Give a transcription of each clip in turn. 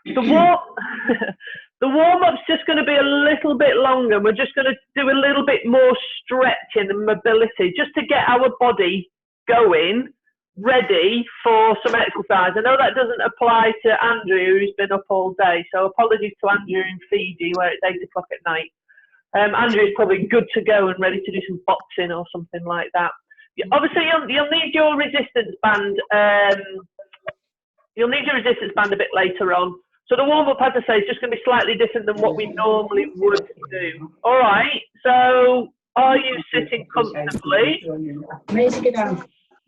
The warm, the warm-up's just going to be a little bit longer. We're just going to do a little bit more stretching and mobility just to get our body going, ready for some exercise. I know that doesn't apply to Andrew, who's been up all day, so apologies to Andrew in Fiji where it's 8 o'clock at night. Andrew's probably good to go and ready to do some boxing or something like that. Obviously, you'll need your resistance band. You'll need your resistance band a bit later on. So the warm-up, as I say, is just going to be slightly different than what we normally would do. All right, so are you sitting comfortably?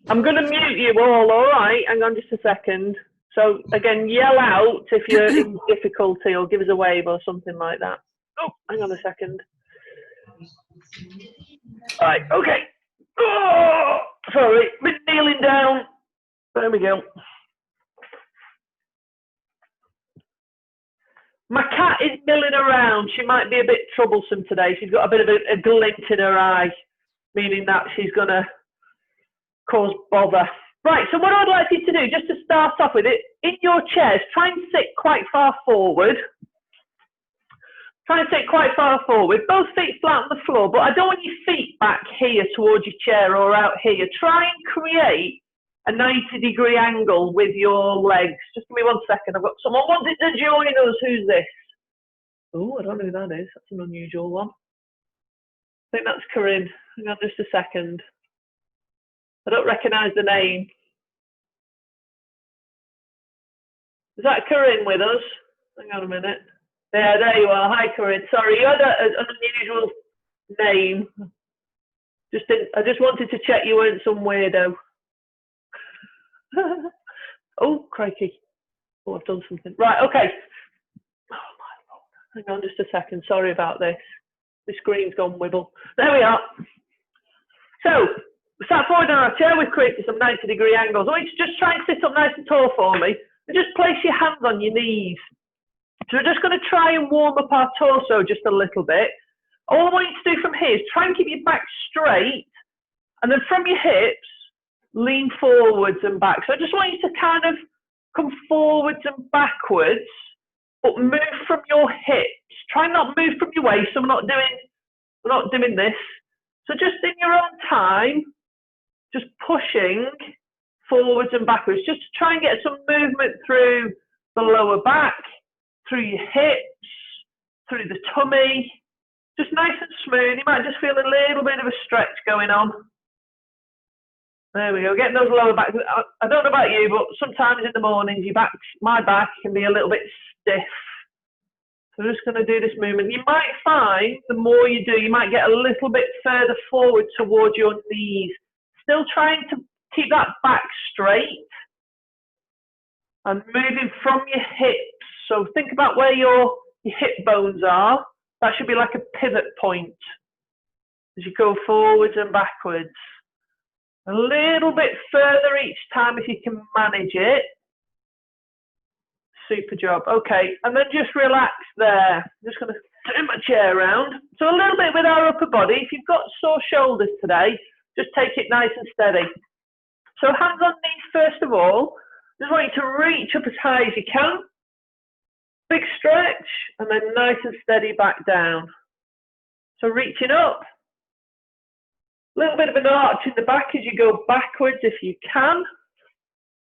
I'm going to mute you all right? Hang on just a second. So, again, yell out if you're in difficulty or give us a wave or something like that. Oh, hang on a second. All right, okay. Oh, sorry, been kneeling down. There we go. My cat is milling around. She might be a bit troublesome today. She's got a bit of a glint in her eye, meaning that she's going to cause bother. Right, so what I'd like you to do, just to start off with it, in your chairs, try and sit quite far forward. Try and sit quite far forward, both feet flat on the floor, but I don't want your feet back here towards your chair or out here. Try and create a 90-degree angle with your legs. Just give me 1 second. I've got someone wanting to join us. Who's this? Oh, I don't know who that is. That's an unusual one. I think that's Corinne. Hang on just a second. I don't recognise the name. Is that Corinne with us? Hang on a minute. Yeah, there you are. Hi, Corinne. Sorry, you had an unusual name. I just wanted to check you weren't some weirdo. Oh, crikey. Oh, I've done something. Right, okay. Oh, my Lord. Hang on just a second. Sorry about this. The screen's gone wibble. There we are. So, sat forward on our chair. We've created some 90-degree angles. I want you to just try and sit up nice and tall for me. And just place your hands on your knees. So we're just going to try and warm up our torso just a little bit. All I want you to do from here is try and keep your back straight. And then from your hips, lean forwards and back. So I just want you to kind of come forwards and backwards, but move from your hips. Try not move from your waist. So we're not doing this. So just in your own time, just pushing forwards and backwards, just to try and get some movement through the lower back, through your hips, through the tummy. Just nice and smooth. You might just feel a little bit of a stretch going on. There we go, getting those lower back. I don't know about you, but sometimes in the mornings, my back can be a little bit stiff. So I'm just going to do this movement. You might find the more you do, you might get a little bit further forward towards your knees. Still trying to keep that back straight and moving from your hips. So think about where your hip bones are. That should be like a pivot point as you go forwards and backwards. A little bit further each time if you can manage it. Super job. Okay, and then just relax there. I'm just going to turn my chair around. So a little bit with our upper body. If you've got sore shoulders today, just take it nice and steady. So hands on knees first of all. Just want you to reach up as high as you can. Big stretch, and then nice and steady back down. So reaching up. A little bit of an arch in the back as you go backwards if you can.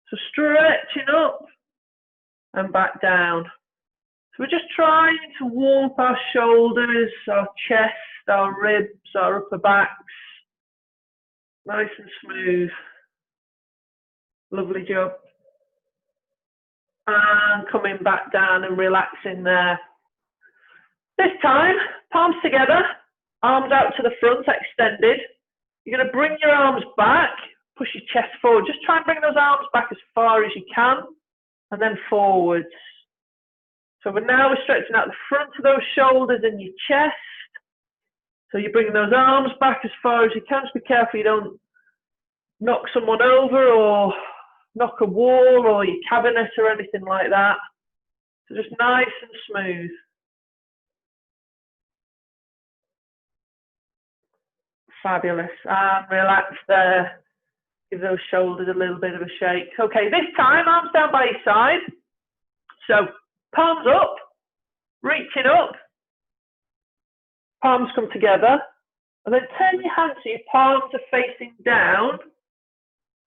So stretching up and back down. So we're just trying to warm up our shoulders, our chest, our ribs, our upper backs. Nice and smooth. Lovely job. And coming back down and relaxing there. This time, palms together, arms out to the front, extended. You're going to bring your arms back, push your chest forward. Just try and bring those arms back as far as you can, and then forwards. So we're stretching out the front of those shoulders and your chest. So you're bringing those arms back as far as you can. Just be careful you don't knock someone over or knock a wall or your cabinet or anything like that. So just nice and smooth. Fabulous. And relax there. Give those shoulders a little bit of a shake. Okay, this time, arms down by your side. So palms up, reaching up, palms come together, and then turn your hands so your palms are facing down,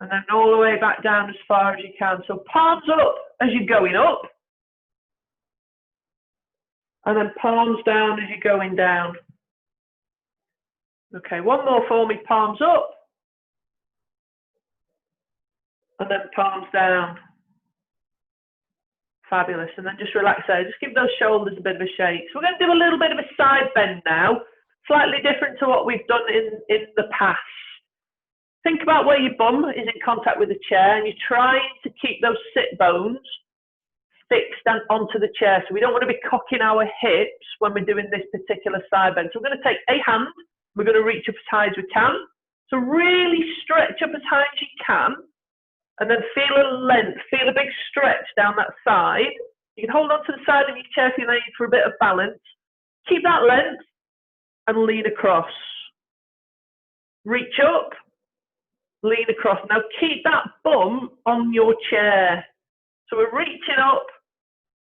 and then all the way back down as far as you can. So palms up as you're going up, and then palms down as you're going down. Okay, one more for me, palms up, and then palms down. Fabulous, and then just relax there. Just give those shoulders a bit of a shake. So we're going to do a little bit of a side bend now, slightly different to what we've done in the past. Think about where your bum is in contact with the chair, and you're trying to keep those sit bones fixed onto the chair. So we don't want to be cocking our hips when we're doing this particular side bend. So we're going to take a hand, we're going to reach up as high as we can. So really stretch up as high as you can, and then feel a length, feel a big stretch down that side. You can hold on to the side of your chair if you need for a bit of balance. Keep that length and lean across. Reach up, lean across. Now keep that bum on your chair. So we're reaching up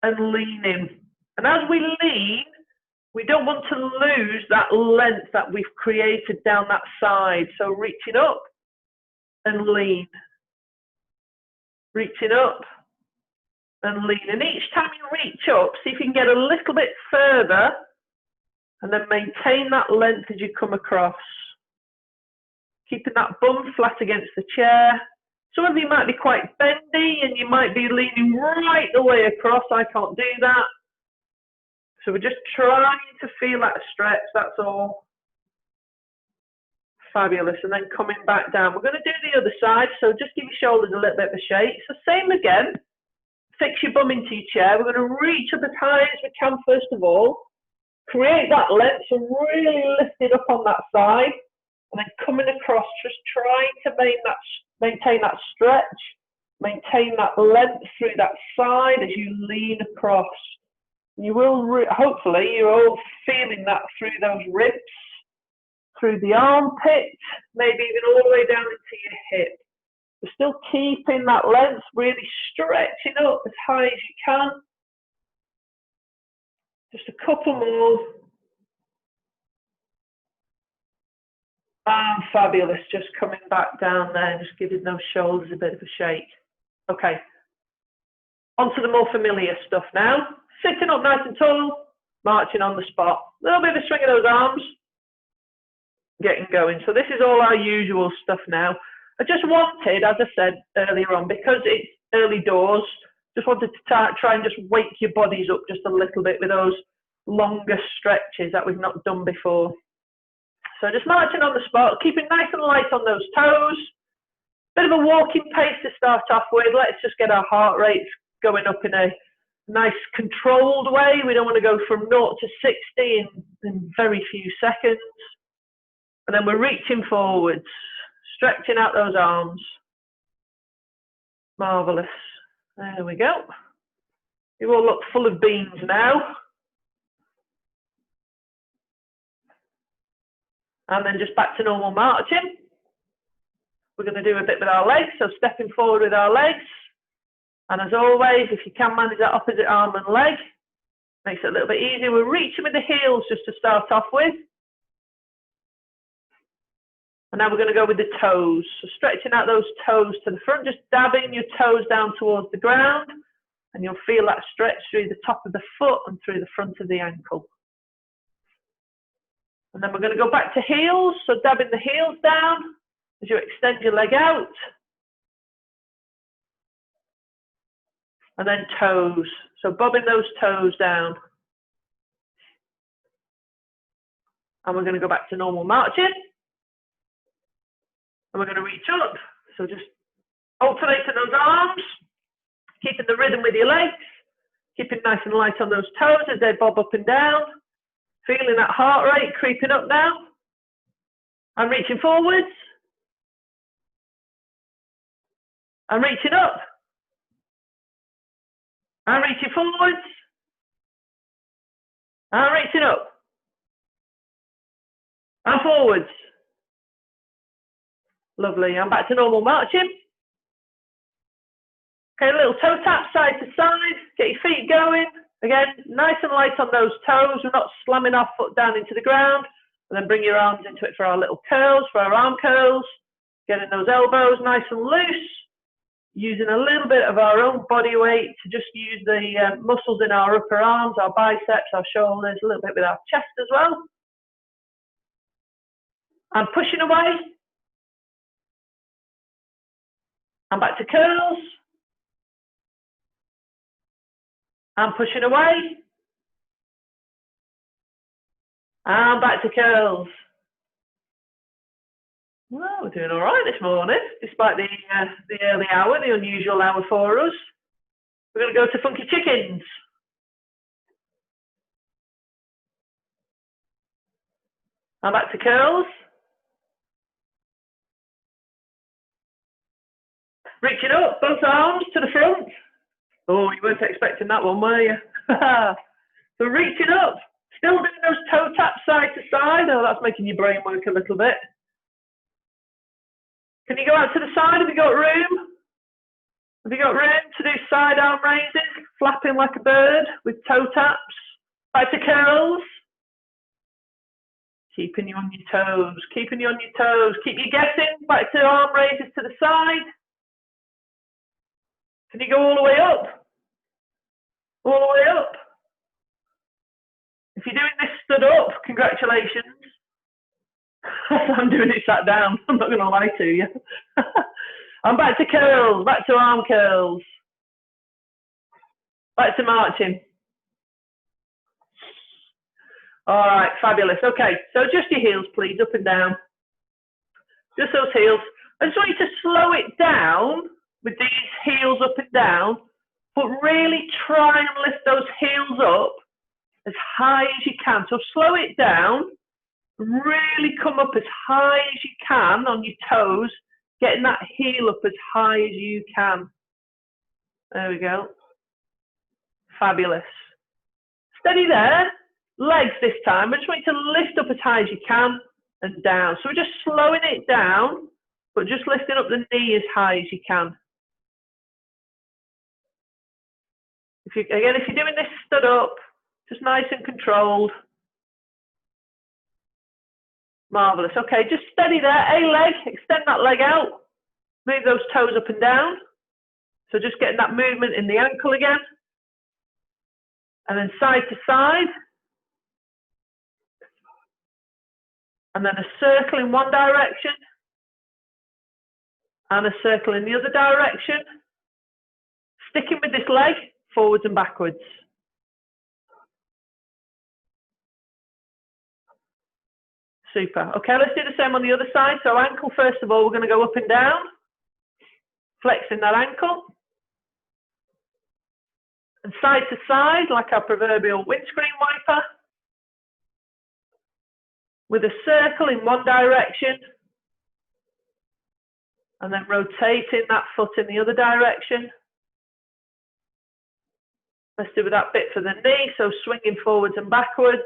and leaning. And as we lean, we don't want to lose that length that we've created down that side. So reaching up and lean. Reaching up and lean. And each time you reach up, see if you can get a little bit further, and then maintain that length as you come across. Keeping that bum flat against the chair. Some of you might be quite bendy and you might be leaning right the way across. I can't do that. So we're just trying to feel that stretch, that's all. Fabulous, and then coming back down. We're going to do the other side, so just give your shoulders a little bit of a shake. So same again, fix your bum into your chair. We're going to reach up as high as we can first of all. Create that length, so really lift it up on that side, and then coming across, just trying to maintain that stretch, maintain that length through that side as you lean across. You will, hopefully, you're all feeling that through those ribs, through the armpit, maybe even all the way down into your hip. But still keeping that length, really stretching up as high as you can. Just a couple more. And fabulous, just coming back down there, just giving those shoulders a bit of a shake. Okay, on to the more familiar stuff now. Sitting up nice and tall, marching on the spot. A little bit of a swing of those arms, getting going. So this is all our usual stuff now. I just wanted, as I said earlier on, because it's early doors, just wanted to try and just wake your bodies up just a little bit with those longer stretches that we've not done before. So just marching on the spot, keeping nice and light on those toes. Bit of a walking pace to start off with. Let's just get our heart rates going up in a nice controlled way. We don't want to go from 0 to 60 in very few seconds. And then we're reaching forwards, stretching out those arms. Marvellous. There we go. You all look full of beans now. And then just back to normal marching. We're going to do a bit with our legs, so stepping forward with our legs. And as always, if you can manage that opposite arm and leg, makes it a little bit easier. We're reaching with the heels just to start off with. And now we're going to go with the toes. So stretching out those toes to the front, just dabbing your toes down towards the ground. And you'll feel that stretch through the top of the foot and through the front of the ankle. And then we're going to go back to heels. So dabbing the heels down as you extend your leg out. And then toes. So bobbing those toes down. And we're going to go back to normal marching. And we're going to reach up. So just alternating those arms, keeping the rhythm with your legs, keeping nice and light on those toes as they bob up and down. Feeling that heart rate creeping up now. I'm reaching forwards. I'm reaching up. I'm reaching forwards. I'm reaching up. And forwards. Lovely. I'm back to normal marching. Okay, a little toe tap side to side. Get your feet going. Again, nice and light on those toes. We're not slamming our foot down into the ground. And then bring your arms into it for our little curls, for our arm curls. Getting those elbows nice and loose. Using a little bit of our own body weight to just use the muscles in our upper arms, our biceps, our shoulders, a little bit with our chest as well. And pushing away. And back to curls. And pushing away. And back to curls. Well, we're doing all right this morning, despite the early hour, the unusual hour for us. We're going to go to funky chickens. And back to curls. Reaching up, both arms to the front. Oh, you weren't expecting that one, were you? So reaching up, still doing those toe taps side to side. Oh, that's making your brain work a little bit. Can you go out to the side? Have you got room? Have you got room to do side arm raising, flapping like a bird with toe taps? Back to curls. Keeping you on your toes, keeping you on your toes. Keep you guessing. Back to arm raises to the side. Can you go all the way up? All the way up. If you're doing this stood up, congratulations. I'm doing it sat down. I'm not going to lie to you. I'm back to curls, back to arm curls. Back to marching. All right, fabulous. Okay, so just your heels, please, up and down. Just those heels. I just want you to slow it down with these heels up and down, but really try and lift those heels up as high as you can. So slow it down, really come up as high as you can on your toes, getting that heel up as high as you can. There we go. Fabulous. Steady there. Legs this time. I just want you to lift up as high as you can and down. So we're just slowing it down, but just lifting up the knee as high as you can. If you're doing this stood up, just nice and controlled. Marvellous. Okay, just steady there. A leg, extend that leg out. Move those toes up and down. So just getting that movement in the ankle again. And then side to side. And then a circle in one direction. And a circle in the other direction. Sticking with this leg, forwards and backwards. Super. Okay, let's do the same on the other side. So ankle, first of all, we're going to go up and down. Flexing that ankle. And side to side, like our proverbial windscreen wiper. With a circle in one direction. And then rotating that foot in the other direction. Let's do that bit for the knee, so swinging forwards and backwards.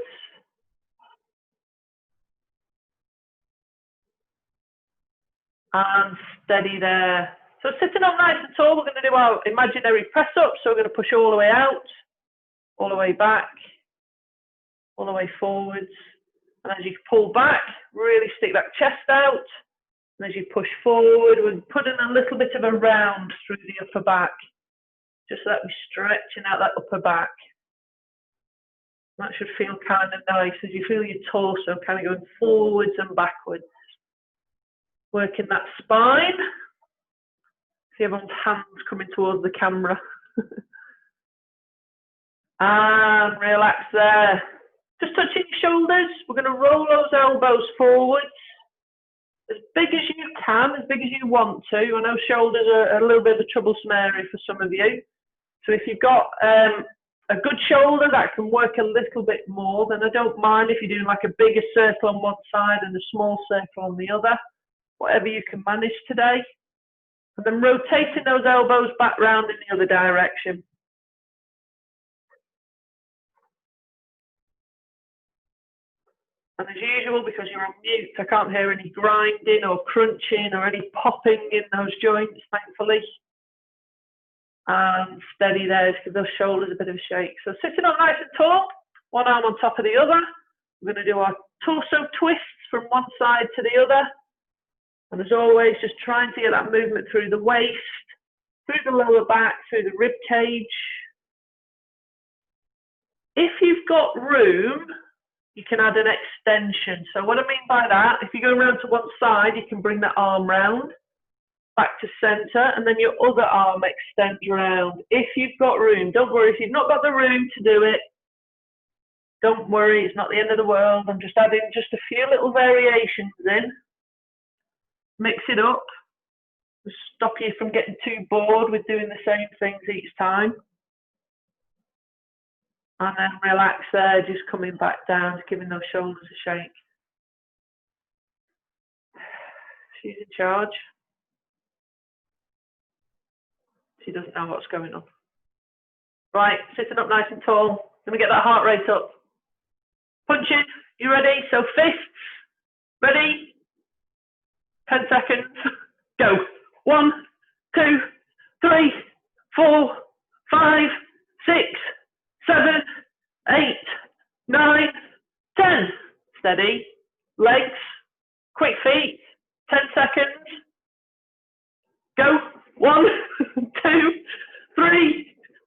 And steady there. So sitting up nice and tall, we're going to do our imaginary press up. So we're going to push all the way out, all the way back, all the way forwards. And as you pull back, really stick that chest out. And as you push forward, we're putting a little bit of a round through the upper back. Just so that we're stretching out that upper back. That should feel kind of nice as you feel your torso kind of going forwards and backwards. Working that spine. See everyone's hands coming towards the camera. And relax there. Just touching your shoulders. We're going to roll those elbows forwards. As big as you can, as big as you want to. I know shoulders are a little bit of a troublesome area for some of you. So if you've got a good shoulder that can work a little bit more, then I don't mind if you're doing like a bigger circle on one side and a small circle on the other. Whatever you can manage today. And then rotating those elbows back round in the other direction. And as usual, because you're on mute, I can't hear any grinding or crunching or any popping in those joints, thankfully. And steady there, just give those shoulders a bit of a shake. So sitting up nice and tall, one arm on top of the other. We're going to do our torso twists from one side to the other. And as always, just trying to get that movement through the waist, through the lower back, through the rib cage. If you've got room, you can add an extension. So what I mean by that, if you go around to one side, you can bring that arm round, back to center, and then your other arm extends round. If you've got room, don't worry. If you've not got the room to do it, don't worry, it's not the end of the world. I'm just adding just a few little variations in. Mix it up. Just stop you from getting too bored with doing the same things each time. And then relax there, just coming back down, giving those shoulders a shake. She's in charge. She doesn't know what's going on. Right, sitting up nice and tall. Let me get that heart rate up. Punching, you ready? So fists, ready? 10 seconds, go. 1, 2, 3, 4, 5, 6, 7, 8, 9, 10. Steady. Legs, quick feet, 10 seconds. Go. 1, 2, 3,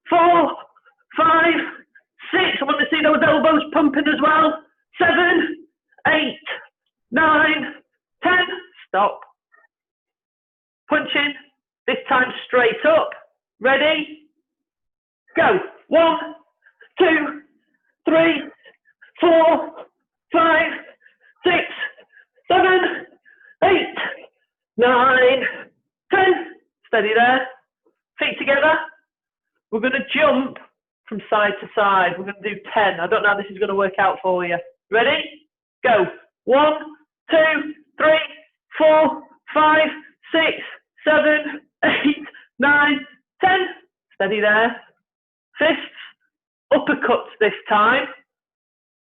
4, 5, 6. I want to see those elbows pumping as well. 7, 8, 9, 10. Stop. Punching. This time straight up. Ready? Go. 1, 2, 3, 4, 5, 6, 7, 8, 9, 10. Steady there. Feet together. We're going to jump from side to side. We're going to do 10. I don't know how this is going to work out for you. Ready? Go. 1, 2, 3, 4, 5, 6, 7, 8, 9, 10. Steady there. Fists. Uppercuts this time.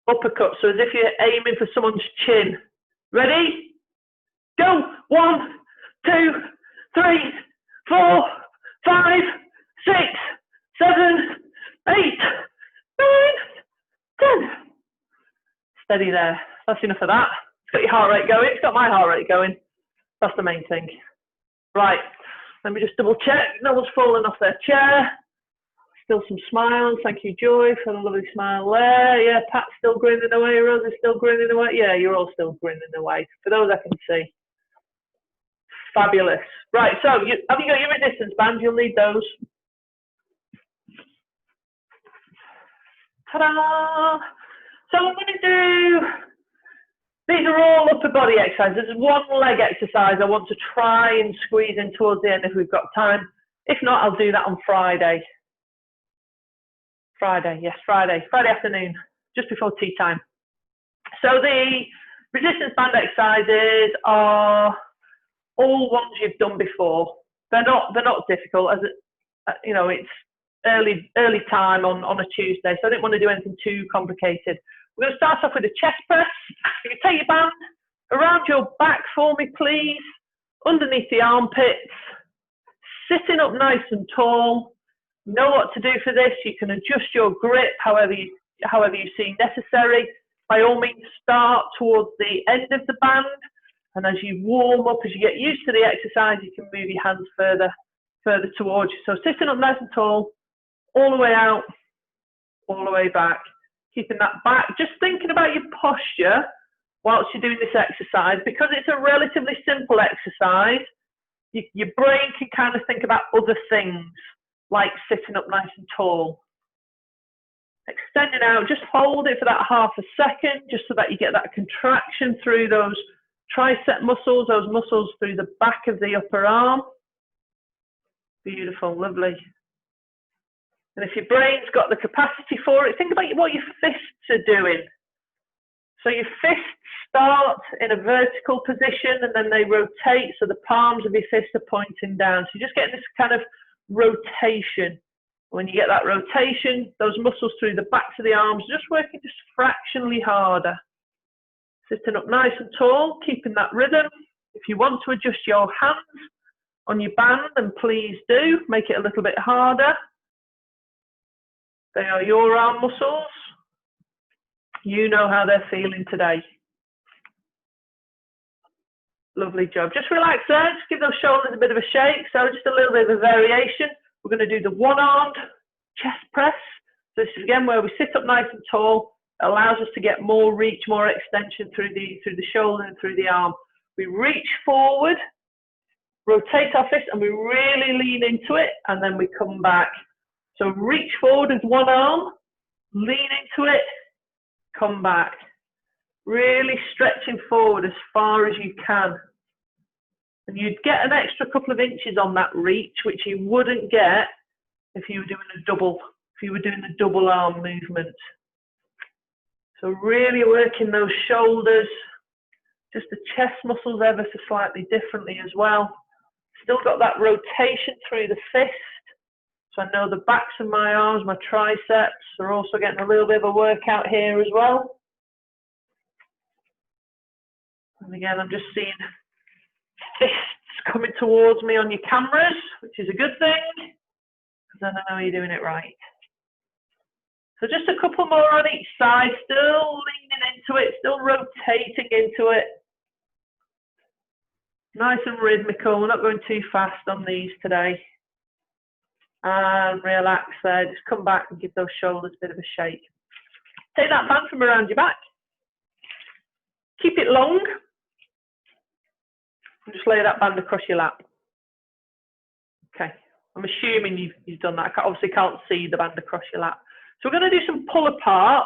Uppercuts. So as if you're aiming for someone's chin. Ready? Go. 1, 2, 3, 4, 5, 6, 7, 8, 9, 10. Steady there. That's enough of that. It's got your heart rate going. It's got my heart rate going. That's the main thing. Right. Let me just double check. No one's fallen off their chair. Still some smiles. Thank you, Joy, for the lovely smile there. Yeah, Pat's still grinning away. Rosie's still grinning away. Yeah, you're all still grinning away. For those I can see. Fabulous. Right, so have you got your resistance bands? You'll need those. Ta-da! So I'm going to do, these are all upper body exercises. There's one leg exercise I want to try and squeeze in towards the end if we've got time. If not, I'll do that on Friday. Friday afternoon, just before tea time. So the resistance band exercises are all ones you've done before. They're not difficult, as you know, it's early time on a Tuesday, so I didn't want to do anything too complicated. We're going to start off with a chest press. You can take your band around your back for me, please, underneath the armpits, sitting up nice and tall. You know what to do for this. You can adjust your grip however you see necessary. By all means, start towards the end of the band, and as you warm up, as you get used to the exercise, you can move your hands further towards you. So sitting up nice and tall, all the way out, all the way back. Keeping that back, just thinking about your posture whilst you're doing this exercise. Because it's a relatively simple exercise, your brain can kind of think about other things, like sitting up nice and tall. Extending out, just hold it for that half a second, just so that you get that contraction through those tricep muscles, those muscles through the back of the upper arm. Beautiful, lovely. And if your brain's got the capacity for it, think about what your fists are doing. So your fists start in a vertical position and then they rotate, so the palms of your fists are pointing down. So you're just getting this kind of rotation. When you get that rotation, those muscles through the backs of the arms are just working just fractionally harder. Sitting up nice and tall, keeping that rhythm. If you want to adjust your hands on your band, then please do. Make it a little bit harder. They are your arm muscles. You know how they're feeling today. Lovely job. Just relax there. Just give those shoulders a bit of a shake. So just a little bit of a variation. We're going to do the one-armed chest press. So this is again where we sit up nice and tall. It allows us to get more reach, more extension through the shoulder and through the arm. We reach forward, rotate our fist, and we really lean into it, and then we come back. So reach forward with one arm, lean into it, come back. Really stretching forward as far as you can. And you'd get an extra couple of inches on that reach, which you wouldn't get if you were doing the double arm movement. So really working those shoulders, just the chest muscles ever so slightly differently as well. Still got that rotation through the fist. So I know the backs of my arms, my triceps are also getting a little bit of a workout here as well. And again, I'm just seeing fists coming towards me on your cameras, which is a good thing, because then I know you're doing it right. So just a couple more on each side, still leaning into it, still rotating into it. Nice and rhythmical, we're not going too fast on these today. And relax there, just come back and give those shoulders a bit of a shake. Take that band from around your back. Keep it long. And just lay that band across your lap. Okay, I'm assuming you've done that. I obviously can't see the band across your lap. So we're going to do some pull aparts.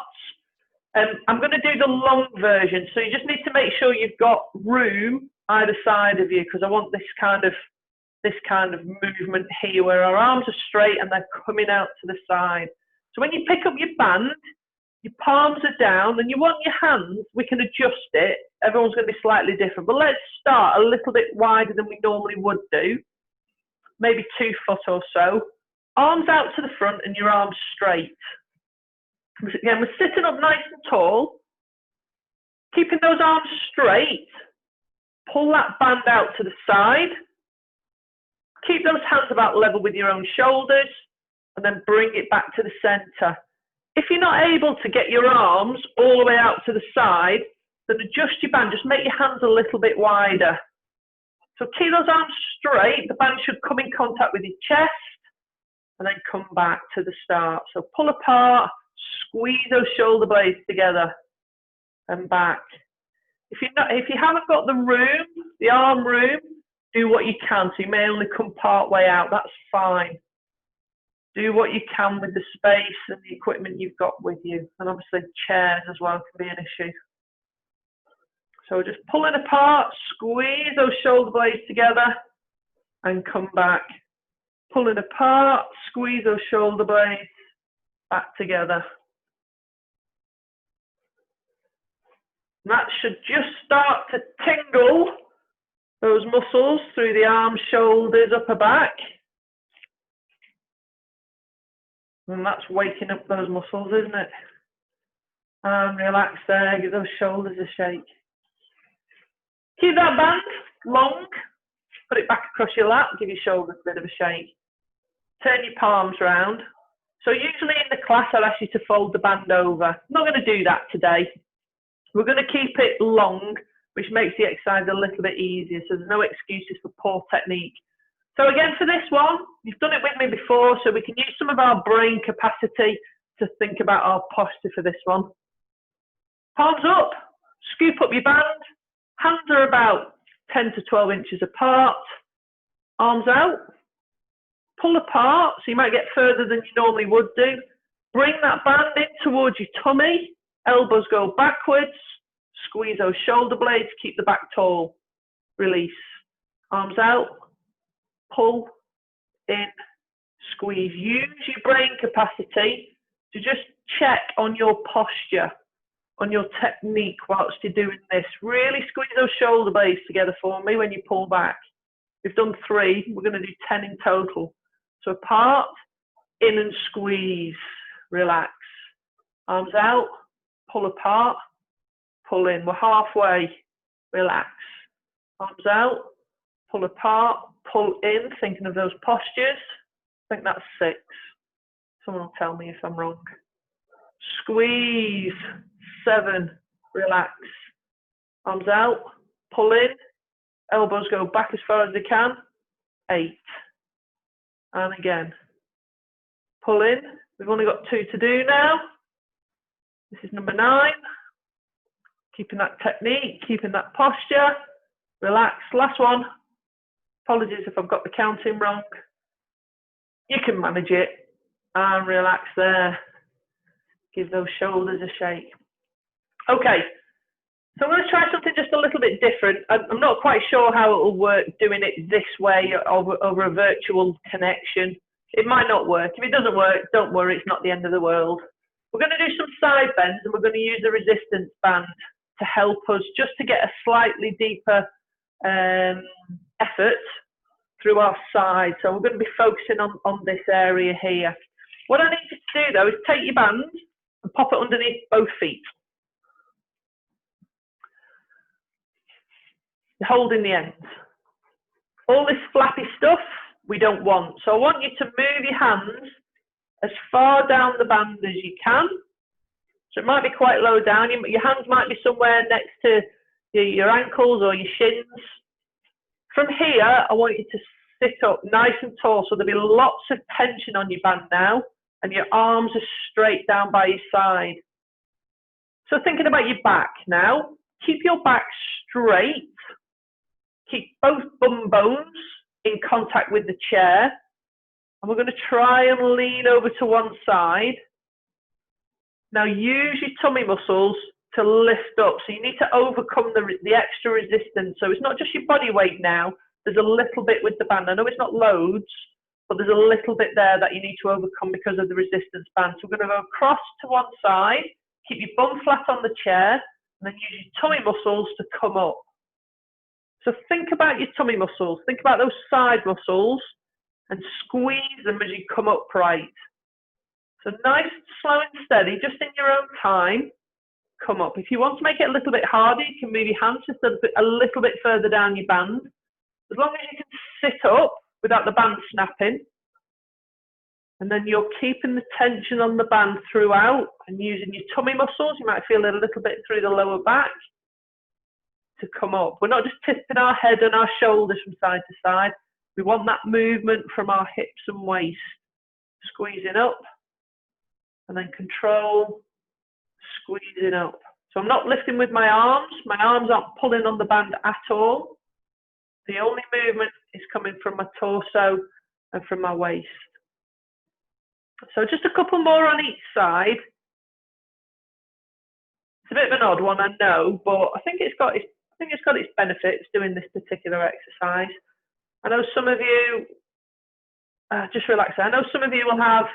I'm going to do the long version. So you just need to make sure you've got room either side of you, because I want this kind of movement here where our arms are straight and they're coming out to the side. So when you pick up your band, your palms are down, and you want your hands, we can adjust it. Everyone's going to be slightly different, but let's start a little bit wider than we normally would do. Maybe 2 foot or so. Arms out to the front and your arms straight. Again, we're sitting up nice and tall, keeping those arms straight. Pull that band out to the side. Keep those hands about level with your own shoulders, and then bring it back to the center. If you're not able to get your arms all the way out to the side, then adjust your band. Just make your hands a little bit wider. So keep those arms straight. The band should come in contact with your chest, and then come back to the start. So pull apart, squeeze those shoulder blades together, and back. If you haven't got the room, the arm room, do what you can. So you may only come part way out. That's fine. Do what you can with the space and the equipment you've got with you. And obviously chairs as well can be an issue. So just pulling apart, squeeze those shoulder blades together and come back. Pulling apart, squeeze those shoulder blades back together. And that should just start to tingle those muscles through the arms, shoulders, upper back. And that's waking up those muscles, isn't it? And relax there, give those shoulders a shake. Keep that band long, put it back across your lap, give your shoulders a bit of a shake. Turn your palms round. So usually in the class I'll ask you to fold the band over. I'm not going to do that today. We're going to keep it long, which makes the exercise a little bit easier, so there's no excuses for poor technique. So again, for this one, you've done it with me before, so we can use some of our brain capacity to think about our posture for this one. Palms up, scoop up your band, hands are about 10 to 12 inches apart, arms out, pull apart, so you might get further than you normally would do. Bring that band in towards your tummy, elbows go backwards, squeeze those shoulder blades, keep the back tall, release, arms out, pull, in, squeeze. Use your brain capacity to just check on your posture, on your technique whilst you're doing this. Really squeeze those shoulder blades together for me when you pull back. We've done 3, we're going to do 10 in total. So apart, in and squeeze, relax. Arms out, pull apart, pull in. We're halfway, relax. Arms out, pull apart, pull in, thinking of those postures. I think that's 6. Someone will tell me if I'm wrong. Squeeze, 7, relax. Arms out, pull in, elbows go back as far as they can, 8. And again, pull in. We've only got 2 to do now. This is number 9. Keeping that technique, keeping that posture. Relax, last one. Apologies if I've got the counting wrong. You can manage it. And relax there. Give those shoulders a shake. Okay, so I'm going to try something just a little bit different. I'm not quite sure how it will work doing it this way over a virtual connection. It might not work. If it doesn't work, don't worry, it's not the end of the world. We're going to do some side bends and we're going to use the resistance band to help us just to get a slightly deeper effort through our side. So we're going to be focusing on this area here. What I need you to do though is take your band and pop it underneath both feet. You're holding the ends. All this flappy stuff we don't want. So I want you to move your hands as far down the band as you can. So it might be quite low down. Your hands might be somewhere next to your ankles or your shins. From here, I want you to sit up nice and tall. So there'll be lots of tension on your band now. And your arms are straight down by your side. So thinking about your back now. Keep your back straight. Keep both bum bones in contact with the chair. And we're going to try and lean over to one side. Now use your tummy muscles to lift up. So you need to overcome the extra resistance. So it's not just your body weight now. There's a little bit with the band. I know it's not loads, but there's a little bit there that you need to overcome because of the resistance band. So we're going to go across to one side, keep your bum flat on the chair, and then use your tummy muscles to come up. So think about your tummy muscles. Think about those side muscles and squeeze them as you come upright. So nice, slow and steady, just in your own time, come up. If you want to make it a little bit harder, you can move your hands just a little bit further down your band. As long as you can sit up without the band snapping. And then you're keeping the tension on the band throughout and using your tummy muscles. You might feel a little bit through the lower back to come up. We're not just tipping our head and our shoulders from side to side. We want that movement from our hips and waist. Squeezing up and then control, squeezing up. So I'm not lifting with my arms. My arms aren't pulling on the band at all. The only movement is coming from my torso and from my waist. So just a couple more on each side. It's a bit of an odd one, I know, but I think it's got its benefits doing this particular exercise. I know some of you, just relax there. I know some of you will have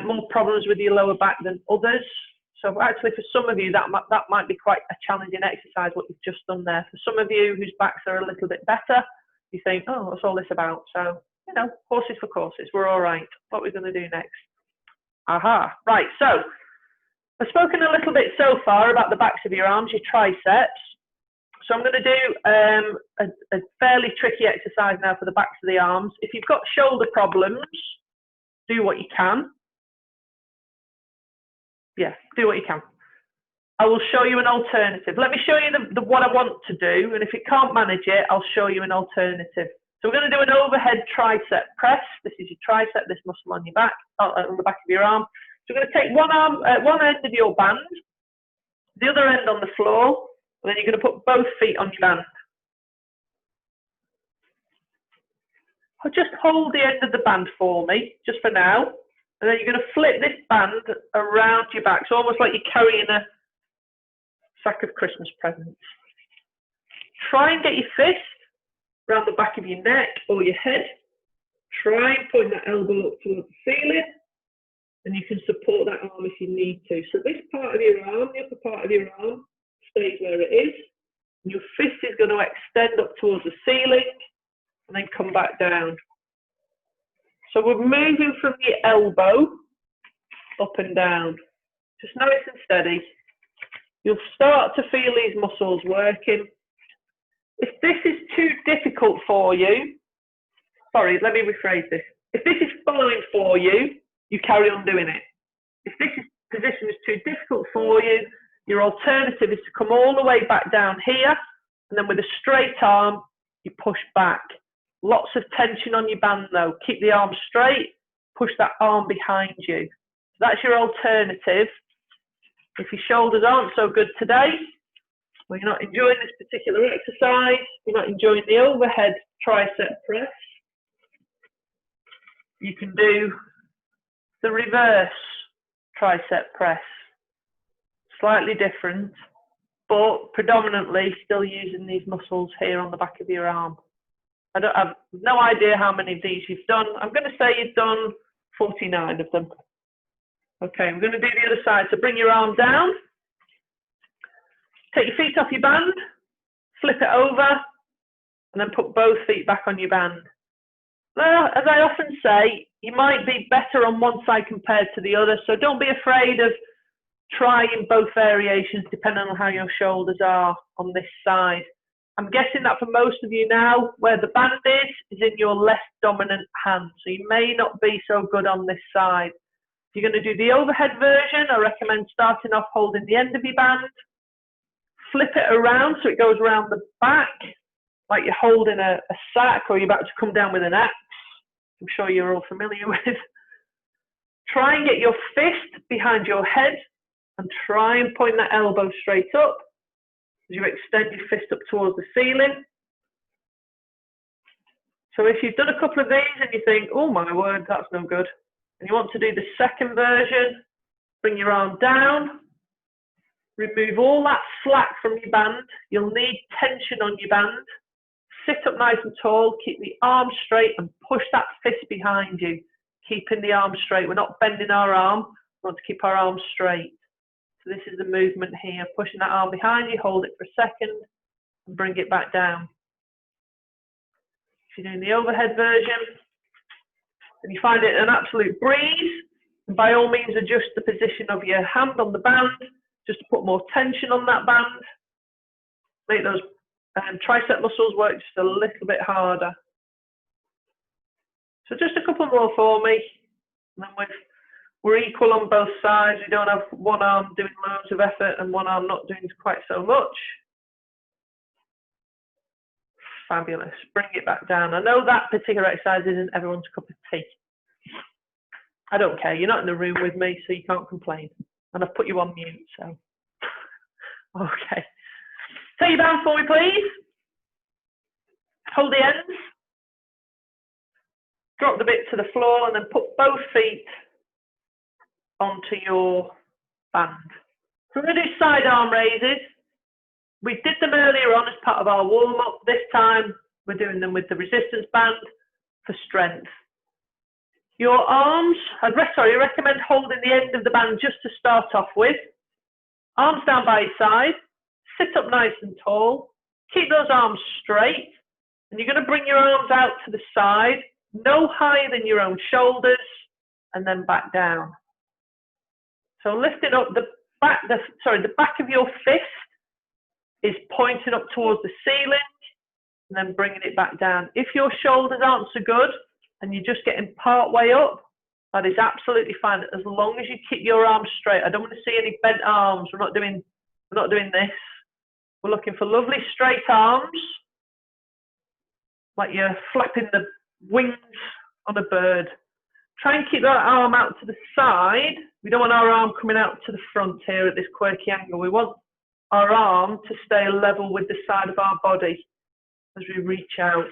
more problems with your lower back than others. So actually for some of you, that might be quite a challenging exercise, what you've just done there. For some of you whose backs are a little bit better, you think, oh, what's all this about? So, you know, horses for courses, we're all right. What are we going to do next? Aha, right, so I've spoken a little bit so far about the backs of your arms, your triceps. So I'm going to do a fairly tricky exercise now for the backs of the arms. If you've got shoulder problems, do what you can. Yeah, do what you can. I will show you an alternative. Let me show you what I want to do, and if you can't manage it, I'll show you an alternative. So we're going to do an overhead tricep press. This is your tricep, this muscle on your back, on the back of your arm. So we're going to take one end of your band, the other end on the floor, and then you're going to put both feet on your band. I'll just hold the end of the band for me, just for now. And then you're going to flip this band around your back. So almost like you're carrying a sack of Christmas presents. Try and get your fist around the back of your neck or your head. Try and point that elbow up towards the ceiling. And you can support that arm if you need to. So this part of your arm, the upper part of your arm, stays where it is. And your fist is going to extend up towards the ceiling and then come back down. So we're moving from the elbow up and down. Just nice and steady. You'll start to feel these muscles working. If this is too difficult for you, sorry, let me rephrase this. If this is fine for you, you carry on doing it. If this position is too difficult for you, your alternative is to come all the way back down here, and then with a straight arm, you push back. Lots of tension on your band though. Keep the arm straight, push that arm behind you. So that's your alternative. If your shoulders aren't so good today, or you're not enjoying this particular exercise, you're not enjoying the overhead tricep press, you can do the reverse tricep press. Slightly different, but predominantly still using these muscles here on the back of your arm. I have no idea how many of these you've done. I'm going to say you've done 49 of them. Okay, we're going to do the other side. So bring your arm down, take your feet off your band, flip it over, and then put both feet back on your band. Now, as I often say, you might be better on one side compared to the other, so don't be afraid of trying both variations depending on how your shoulders are on this side. I'm guessing that for most of you now, where the band is in your less dominant hand, so you may not be so good on this side. If you're going to do the overhead version, I recommend starting off holding the end of your band, flip it around so it goes around the back, like you're holding a sack or you're about to come down with an axe. I'm sure you're all familiar with. Try and get your fist behind your head and try and point that elbow straight up as you extend your fist up towards the ceiling. So if you've done a couple of these and you think, oh my word, that's no good, and you want to do the second version, bring your arm down, remove all that slack from your band. You'll need tension on your band. Sit up nice and tall, keep the arm straight and push that fist behind you, keeping the arm straight. We're not bending our arm, we want to keep our arm straight. So this is the movement here, pushing that arm behind you, hold it for a second and bring it back down. If you're doing the overhead version and you find it an absolute breeze, by all means adjust the position of your hand on the band just to put more tension on that band. Make those tricep muscles work just a little bit harder. So just a couple more for me, and then we're equal on both sides. We don't have one arm doing loads of effort and one arm not doing quite so much. Fabulous. Bring it back down. I know that particular exercise isn't everyone's cup of tea. I don't care. You're not in the room with me, so you can't complain. And I've put you on mute, so. Okay. Take your band for me, please. Hold the ends. Drop the bit to the floor and then put both feet onto your band. So we're going to do side arm raises. We did them earlier on as part of our warm-up. This time we're doing them with the resistance band for strength. Your arms, I recommend holding the end of the band just to start off with. Arms down by your side, sit up nice and tall, keep those arms straight, and you're going to bring your arms out to the side, no higher than your own shoulders, and then back down. So lifting up the back of your fist is pointing up towards the ceiling, and then bringing it back down. If your shoulders aren't so good, and you're just getting part way up, that is absolutely fine, as long as you keep your arms straight. I don't want to see any bent arms. We're not doing this. We're looking for lovely straight arms, like you're flapping the wings on a bird. Try and keep that arm out to the side. We don't want our arm coming out to the front here at this quirky angle. We want our arm to stay level with the side of our body as we reach out.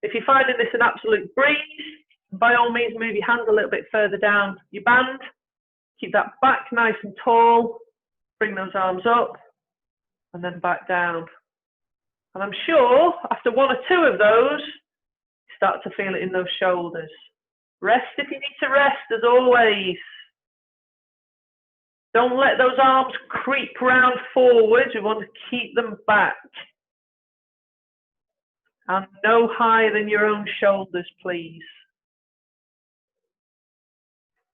If you're finding this an absolute breeze, by all means move your hands a little bit further down your band. Keep that back nice and tall. Bring those arms up and then back down. And I'm sure after one or two of those, you start to feel it in those shoulders. Rest if you need to rest, as always. Don't let those arms creep round forwards. We want to keep them back. And no higher than your own shoulders, please.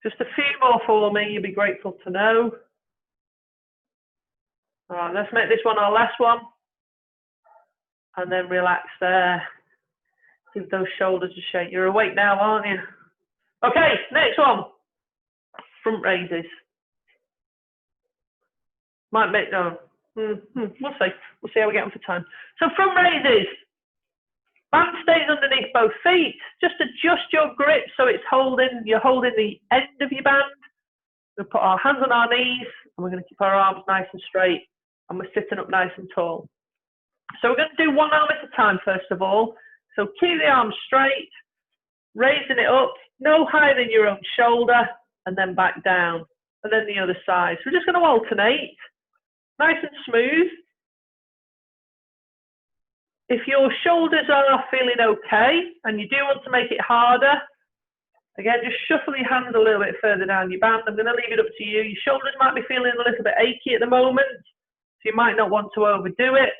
Just a few more for me, you'll be grateful to know. All right, let's make this one our last one. And then relax there. Give those shoulders a shake. You're awake now, aren't you? Okay, next one. Front raises. Might make, no. We'll see. We'll see how we get on for time. So front raises. Band stays underneath both feet. Just adjust your grip so it's holding, you're holding the end of your band. We'll put our hands on our knees and we're going to keep our arms nice and straight and we're sitting up nice and tall. So we're going to do one arm at a time first of all. So keep the arms straight, raising it up, no higher than your own shoulder, and then back down, and then the other side. So we're just going to alternate, nice and smooth. If your shoulders are feeling okay, and you do want to make it harder, again, just shuffle your hands a little bit further down your band. I'm going to leave it up to you. Your shoulders might be feeling a little bit achy at the moment, so you might not want to overdo it.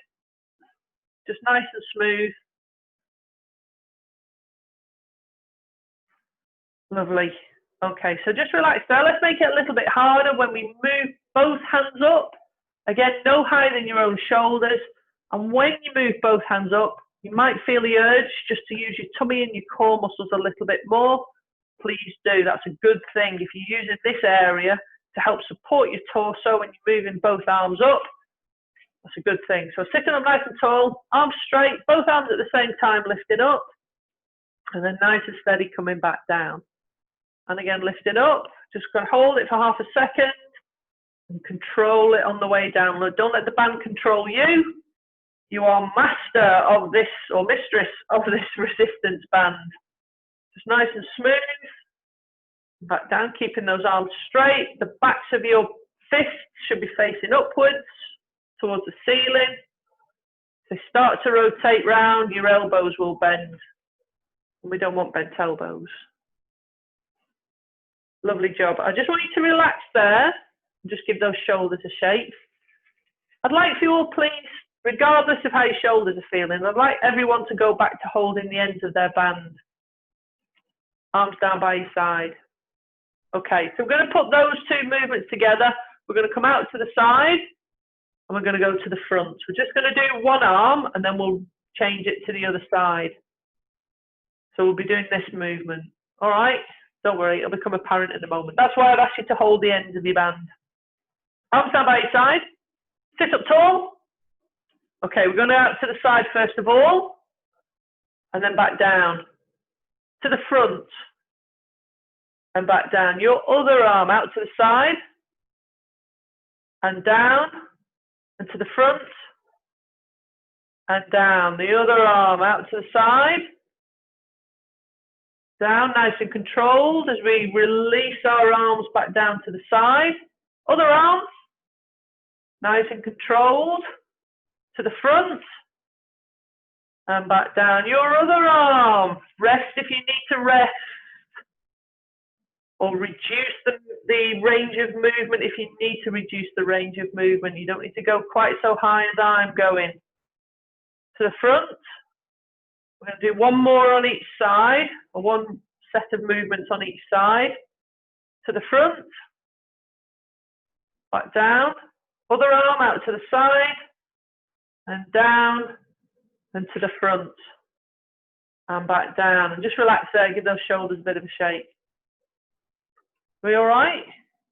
Just nice and smooth. Lovely. Okay, so just relax there. Let's make it a little bit harder when we move both hands up. Again, no higher than your own shoulders. And when you move both hands up, you might feel the urge just to use your tummy and your core muscles a little bit more. Please do. That's a good thing. If you're using this area to help support your torso when you're moving both arms up, that's a good thing. So sitting up nice and tall, arms straight, both arms at the same time lifting up, and then nice and steady coming back down. And again, lifting up, just going to hold it for half a second and control it on the way down. Don't let the band control you. You are master of this, or mistress of this resistance band. Just nice and smooth. Back down, keeping those arms straight. The backs of your fists should be facing upwards towards the ceiling. If they start to rotate round, your elbows will bend. And we don't want bent elbows. Lovely job. I just want you to relax there and just give those shoulders a shake. I'd like for you all, please, regardless of how your shoulders are feeling, I'd like everyone to go back to holding the ends of their band. Arms down by your side. Okay, so we're going to put those two movements together. We're going to come out to the side and we're going to go to the front. We're just going to do one arm and then we'll change it to the other side. So we'll be doing this movement. All right? Don't worry, it'll become apparent in a moment. That's why I've asked you to hold the ends of your band. Arms down by your side. Sit up tall. Okay, we're going out to the side first of all, and then back down. To the front, and back down. Your other arm out to the side, and down, and to the front, and down. The other arm out to the side, down, nice and controlled as we release our arms back down to the side. Other arm, nice and controlled, to the front, and back down. Your other arm, rest if you need to rest, or reduce the range of movement if you need to reduce the range of movement. You don't need to go quite so high as I'm going. To the front. We're going to do one more on each side, or one set of movements on each side. To the front, back down, other arm out to the side, and down, and to the front, and back down. And just relax there, give those shoulders a bit of a shake. Are we all right?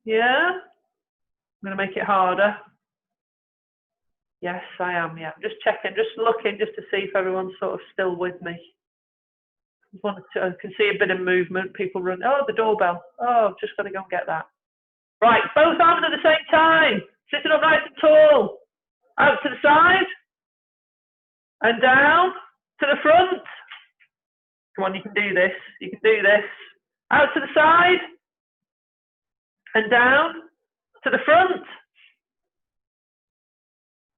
Yeah? I'm going to make it harder. Yes, I am, yeah. Just checking, just looking, just to see if everyone's sort of still with me. I can see a bit of movement, people run, oh, the doorbell. Oh, I've just got to go and get that. Right, both arms at the same time. Sitting up nice and tall. Out to the side. And down to the front. Come on, you can do this. You can do this. Out to the side. And down to the front.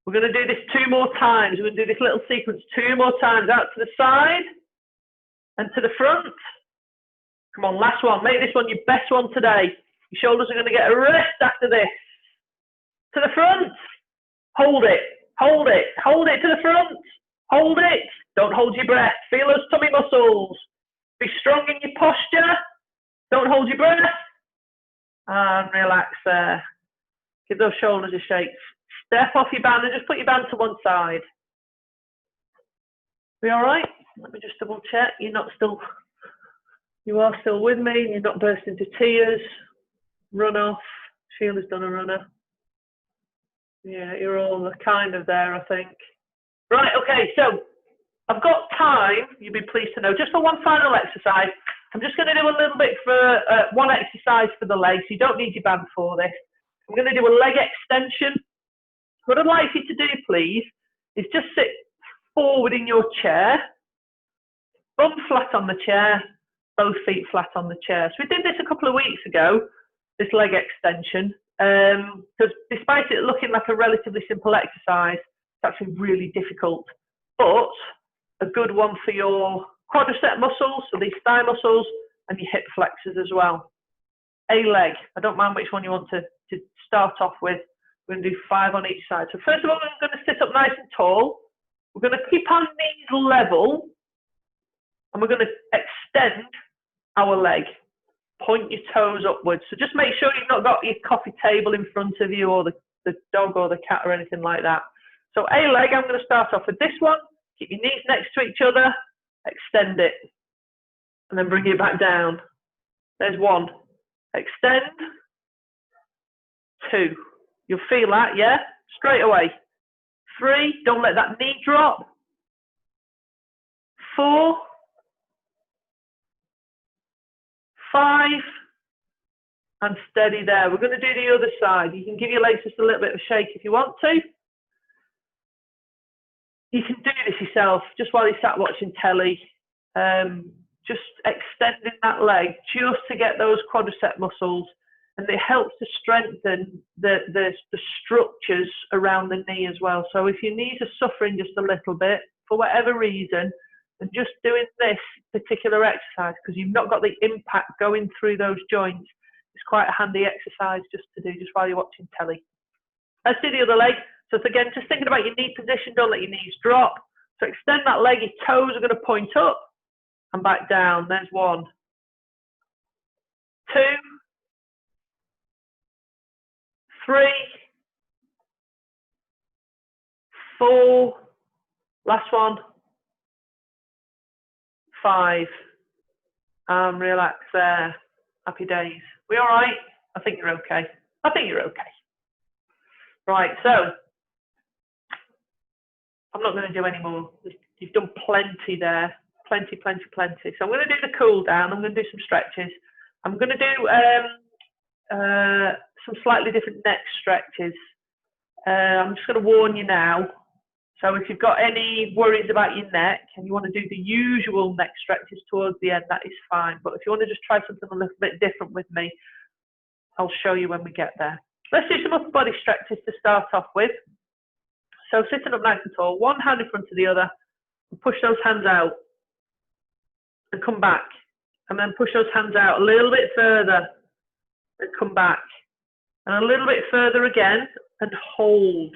We're going to do this 2 more times. We're going to do this little sequence 2 more times. Out to the side and to the front. Come on, last one. Make this one your best one today. Your shoulders are going to get a rest after this. To the front. Hold it. Hold it. Hold it to the front. Hold it. Don't hold your breath. Feel those tummy muscles. Be strong in your posture. Don't hold your breath. And relax there. Give those shoulders a shake. Step off your band and just put your band to one side. Be all right? Let me just double check. You are still with me. You're not burst into tears. Run off. Sheila's done a runner. Yeah, you're all kind of there, I think. Right, okay, so I've got time, you'll be pleased to know, just for one final exercise. I'm just going to do a little bit for one exercise for the legs. You don't need your band for this. I'm going to do a leg extension. What I'd like you to do, please, is just sit forward in your chair, bum flat on the chair, both feet flat on the chair. So we did this a couple of weeks ago, this leg extension, because despite it looking like a relatively simple exercise, it's actually really difficult, but a good one for your quadricep muscles, so these thigh muscles, and your hip flexors as well. A leg, I don't mind which one you want to start off with. We're going to do 5 on each side. So first of all, we're going to sit up nice and tall. We're going to keep our knees level, and we're going to extend our leg. Point your toes upwards. So just make sure you've not got your coffee table in front of you, or the dog or the cat or anything like that. So A leg, I'm going to start off with this one. Keep your knees next to each other, extend it, and then bring it back down. There's 1. Extend. 2. You'll feel that, yeah? Straight away. 3. Don't let that knee drop. 4. 5. And steady there. We're going to do the other side. You can give your legs just a little bit of a shake if you want to. You can do this yourself, just while you sat watching telly. Just extending that leg just to get those quadricep muscles, and it helps to strengthen the structures around the knee as well. So if your knees are suffering just a little bit, for whatever reason, and just doing this particular exercise, because you've not got the impact going through those joints, it's quite a handy exercise just to do, just while you're watching telly. Let's do the other leg. So again, just thinking about your knee position, don't let your knees drop. So extend that leg, your toes are going to point up and back down. There's 1. 2. 3. 4. Last one. 5. And relax there. Happy days. We all right? I think you're okay. I think you're okay. Right, so I'm not going to do any more. You've done plenty there. Plenty. So I'm going to do the cool down. I'm going to do some stretches. I'm going to do some slightly different neck stretches. I'm just going to warn you now. So if you've got any worries about your neck and you want to do the usual neck stretches towards the end, that is fine. But if you want to just try something a little bit different with me, I'll show you when we get there. Let's do some upper body stretches to start off with. So sitting up nice and tall, one hand in front of the other, and push those hands out and come back. And then push those hands out a little bit further and come back. And a little bit further again and hold.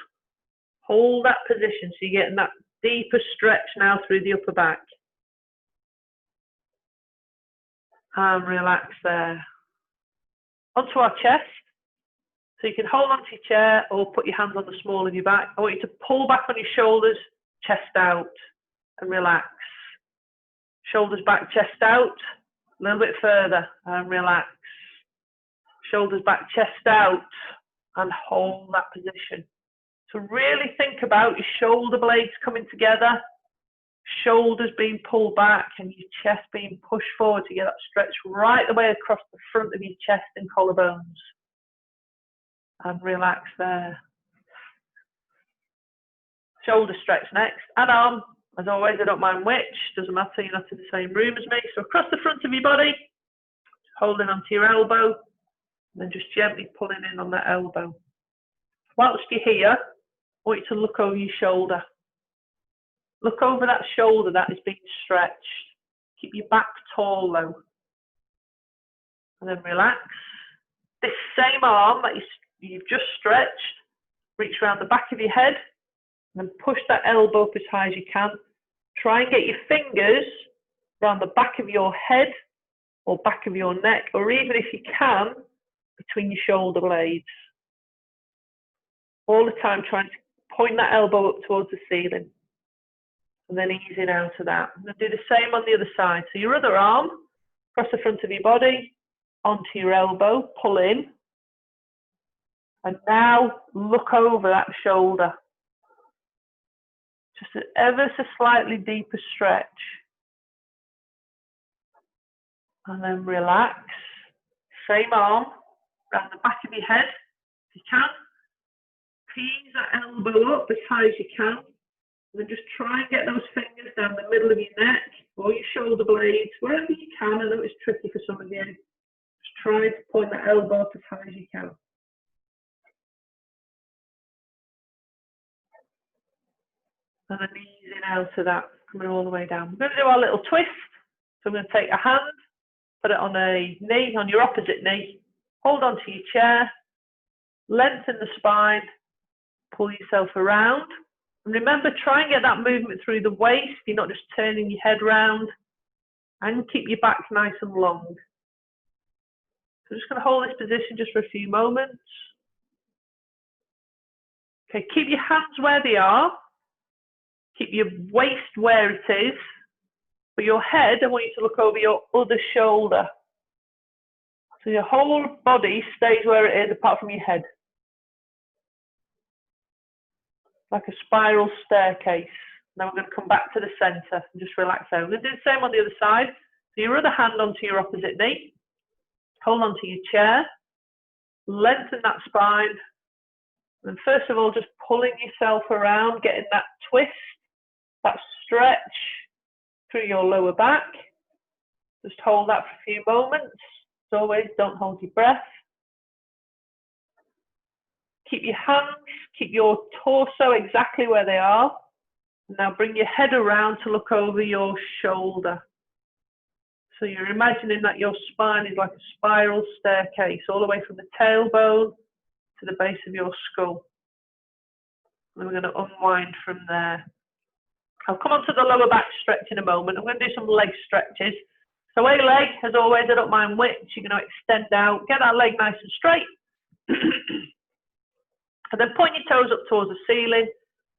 Hold that position so you're getting that deeper stretch now through the upper back. And relax there. Onto our chest. So you can hold onto your chair or put your hands on the small of your back. I want you to pull back on your shoulders, chest out, and relax. Shoulders back, chest out. A little bit further and relax. Shoulders back, chest out, and hold that position. So really think about your shoulder blades coming together, shoulders being pulled back, and your chest being pushed forward to get that stretch right the way across the front of your chest and collarbones. And relax there. Shoulder stretch next. And arm. As always, I don't mind which. Doesn't matter, you're not in the same room as me. So across the front of your body, holding onto your elbow, and then just gently pulling in on that elbow. Whilst you're here, I want you to look over your shoulder. Look over that shoulder that is being stretched. Keep your back tall though. And then relax. This same arm that you've just stretched, reach around the back of your head, and then push that elbow up as high as you can. Try and get your fingers around the back of your head or back of your neck, or even if you can, between your shoulder blades. All the time trying to point that elbow up towards the ceiling. and then easing out of that. I'm going to do the same on the other side. So your other arm, across the front of your body, onto your elbow, pull in, and now look over that shoulder. Just an ever so slightly deeper stretch. And then relax. Same arm around the back of your head, if you can. Tease that elbow up as high as you can. And then just try and get those fingers down the middle of your neck or your shoulder blades, wherever you can. I know it's tricky for some of you. Just try to point that elbow up as high as you can. And then easing out of that, coming all the way down. We're going to do our little twist. So I'm going to take a hand, put it on a knee, on your opposite knee, hold on to your chair, lengthen the spine, pull yourself around. And remember, try and get that movement through the waist. You're not just turning your head round. And keep your back nice and long. So I'm just going to hold this position just for a few moments. Okay, keep your hands where they are. Keep your waist where it is. For your head, I want you to look over your other shoulder. So your whole body stays where it is apart from your head. Like a spiral staircase. Now we're going to come back to the centre and just relax out. We're going to do the same on the other side. So your other hand onto your opposite knee. Hold onto your chair. Lengthen that spine. And first of all, just pulling yourself around, getting that twist, that stretch through your lower back. Just hold that for a few moments. As always, don't hold your breath. Keep your hands, keep your torso exactly where they are. Now bring your head around to look over your shoulder. So you're imagining that your spine is like a spiral staircase, all the way from the tailbone to the base of your skull. And we're going to unwind from there. I'll come on to the lower back stretch in a moment. I'm going to do some leg stretches. So a leg, as always, I don't mind which. You're going to extend out, get that leg nice and straight. And then point your toes up towards the ceiling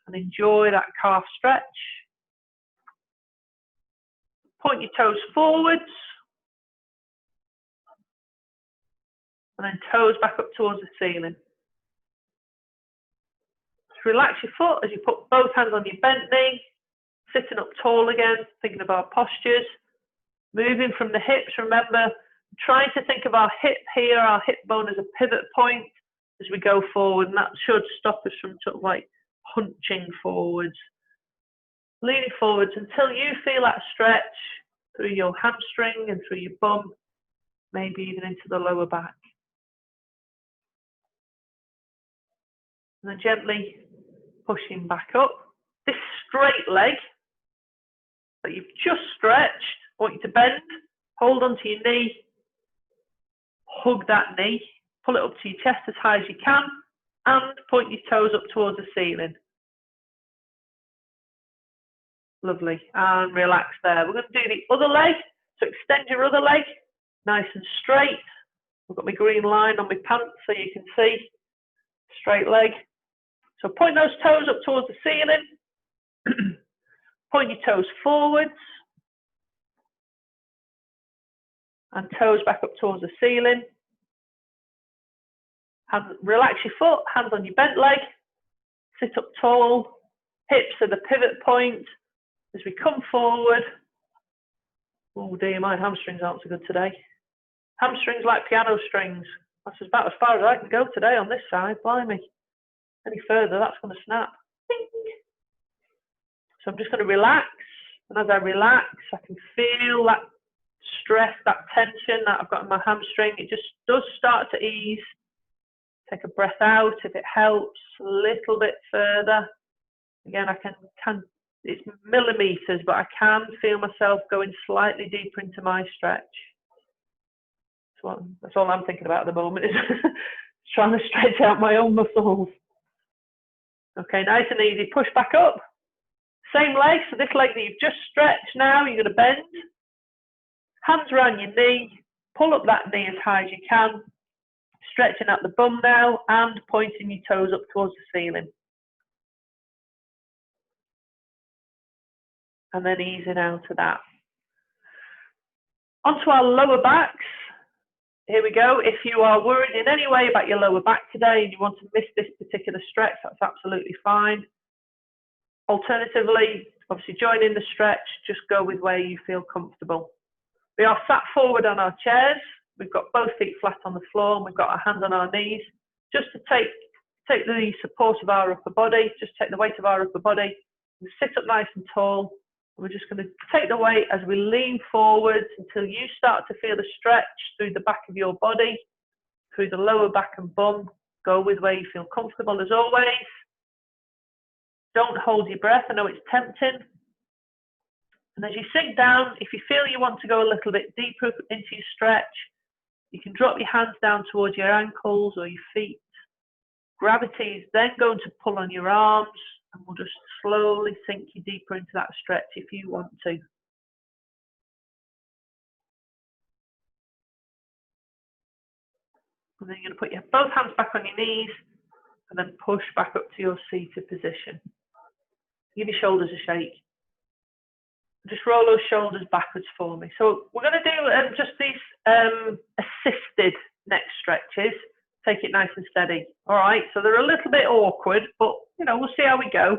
and enjoy that calf stretch. Point your toes forwards. And then toes back up towards the ceiling. Just relax your foot as you put both hands on your bent knee. Sitting up tall again, thinking of our postures. Moving from the hips, remember, trying to think of our hip here, our hip bone as a pivot point as we go forward, and that should stop us from sort of like hunching forwards. Leaning forwards until you feel that stretch through your hamstring and through your bum, maybe even into the lower back. And then gently pushing back up. This straight leg that you've just stretched, I want you to bend, hold onto your knee, hug that knee, pull it up to your chest as high as you can, and point your toes up towards the ceiling. Lovely, and relax there. We're going to do the other leg, so extend your other leg, nice and straight. I've got my green line on my pants so you can see, straight leg. So point those toes up towards the ceiling, point your toes forwards, and toes back up towards the ceiling. Relax your foot, hands on your bent leg, sit up tall, hips are the pivot point. As we come forward, oh dear, my hamstrings aren't so good today. Hamstrings like piano strings. That's about as far as I can go today on this side, blimey. Any further, that's going to snap. Ding. So I'm just going to relax, and as I relax, I can feel that stress, that tension that I've got in my hamstring. It just does start to ease. Take a breath out if it helps, a little bit further. Again, I can it's millimeters, but I can feel myself going slightly deeper into my stretch. That's all I'm thinking about at the moment, is trying to stretch out my own muscles. Okay, nice and easy. Push back up. Same leg, so this leg that you've just stretched now, you're going to bend. Hands around your knee. Pull up that knee as high as you can. Stretching out the bum now and pointing your toes up towards the ceiling. and then easing out of that. Onto our lower backs. Here we go. If you are worried in any way about your lower back today and you want to miss this particular stretch, that's absolutely fine. Alternatively, obviously join in the stretch, just go with where you feel comfortable. We are sat forward on our chairs. We've got both feet flat on the floor and we've got our hands on our knees. Just to take the support of our upper body, just take the weight of our upper body and sit up nice and tall. We're just going to take the weight as we lean forwards until you start to feel the stretch through the back of your body, through the lower back and bum. Go with where you feel comfortable as always. Don't hold your breath. I know it's tempting. And as you sink down, if you feel you want to go a little bit deeper into your stretch, you can drop your hands down towards your ankles or your feet. Gravity is then going to pull on your arms, and we'll just slowly sink you deeper into that stretch if you want to. And then you're going to put both hands back on your knees and then push back up to your seated position. Give your shoulders a shake. Just roll those shoulders backwards for me. So we're going to do just these assisted neck stretches. Take it nice and steady. All right, so they're a little bit awkward, but we'll see how we go.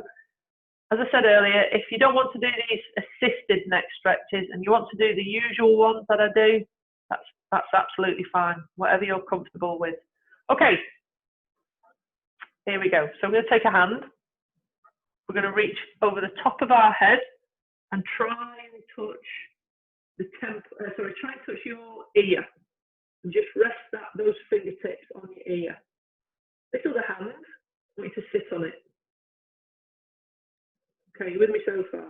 As I said earlier, if you don't want to do these assisted neck stretches and you want to do the usual ones that I do, that's absolutely fine, whatever you're comfortable with. Okay, here we go. So I'm going to take a hand. We're going to reach over the top of our head and try and touch try and touch your ear. And just rest those fingertips on your ear. This other hand, I want you to sit on it. Okay, you with me so far?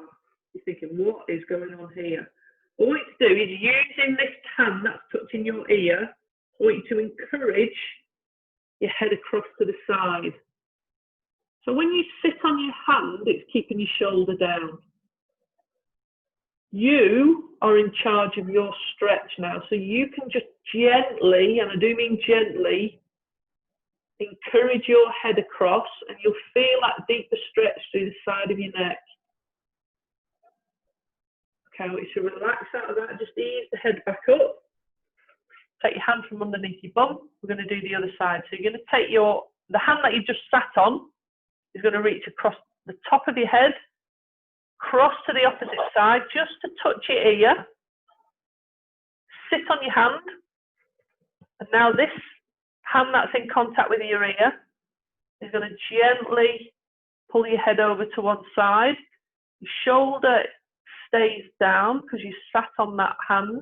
You're thinking, what is going on here? What I want you to do is, using this hand that's touching your ear, I want you to encourage your head across to the side. So when you sit on your hand, it's keeping your shoulder down. You are in charge of your stretch now, so you can just gently, and I do mean gently, encourage your head across, and you'll feel that deeper stretch through the side of your neck. Okay, I want you to relax out of that, just ease the head back up. Take your hand from underneath your bum. We're going to do the other side. So you're going to take the hand that you just sat on is going to reach across the top of your head, cross to the opposite side, just to touch your ear. Sit on your hand. And now this hand that's in contact with your ear is going to gently pull your head over to one side. Your shoulder stays down because you sat on that hand.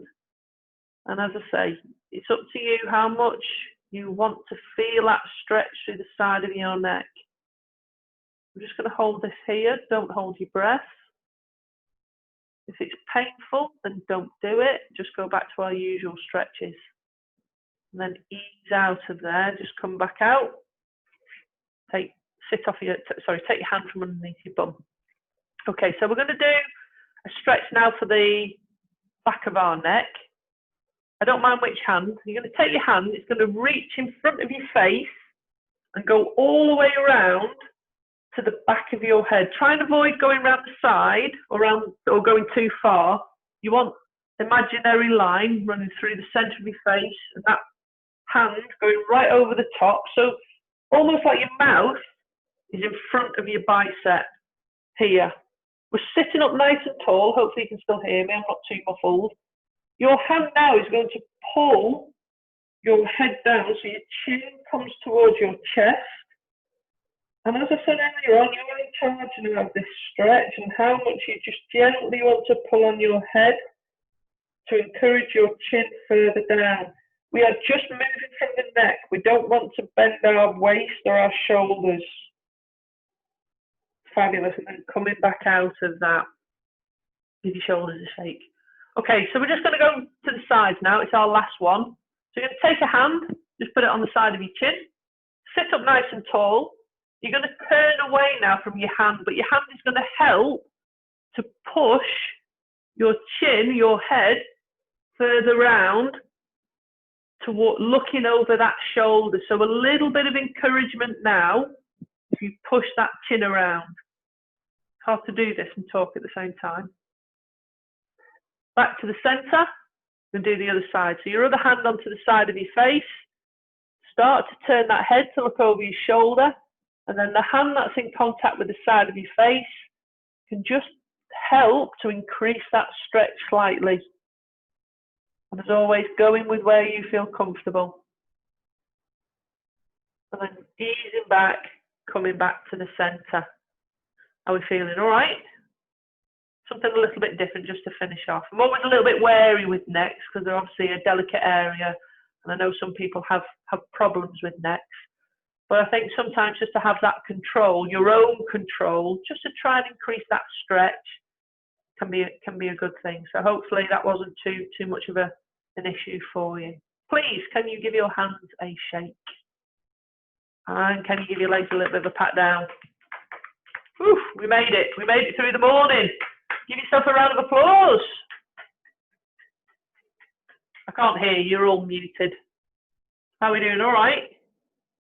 And as I say, it's up to you how much you want to feel that stretch through the side of your neck. I'm just going to hold this here. Don't hold your breath. If it's painful, then don't do it. Just go back to our usual stretches. And then ease out of there. Just come back out. Take your hand from underneath your bum. Okay, so we're going to do a stretch now for the back of our neck. I don't mind which hand. You're going to take your hand. It's going to reach in front of your face and go all the way around to the back of your head. Try and avoid going around the side or going too far. You want an imaginary line running through the center of your face and that hand going right over the top. So almost like your mouth is in front of your bicep here. We're sitting up nice and tall. Hopefully you can still hear me. I'm not too muffled. Your hand now is going to pull your head down so your chin comes towards your chest. And as I said earlier on, you're in charge now of this stretch and how much you just gently want to pull on your head to encourage your chin further down. We are just moving from the neck. We don't want to bend our waist or our shoulders. Fabulous. And then coming back out of that, give your shoulders a shake. Okay, so we're just going to go to the sides now. It's our last one. So you're going to take a hand, just put it on the side of your chin, sit up nice and tall. You're going to turn away now from your hand, but your hand is going to help to push your chin, your head, further round toward looking over that shoulder. So a little bit of encouragement now if you push that chin around. It's hard to do this and talk at the same time. back to the centre, and do the other side. So your other hand onto the side of your face. Start to turn that head to look over your shoulder, and then the hand that's in contact with the side of your face can just help to increase that stretch slightly. And as always, going with where you feel comfortable. And then easing back, coming back to the centre. How are we feeling? All right? Something a little bit different just to finish off. I'm always a little bit wary with necks because they're obviously a delicate area. And I know some people have problems with necks. But I think sometimes just to have that control, your own control, just to try and increase that stretch can be a good thing. So hopefully that wasn't too much of an issue for you. Please, can you give your hands a shake? And can you give your legs a little bit of a pat down? Whew, we made it. We made it through the morning. Give yourself a round of applause. I can't hear you. You're all muted. How are we doing? All right?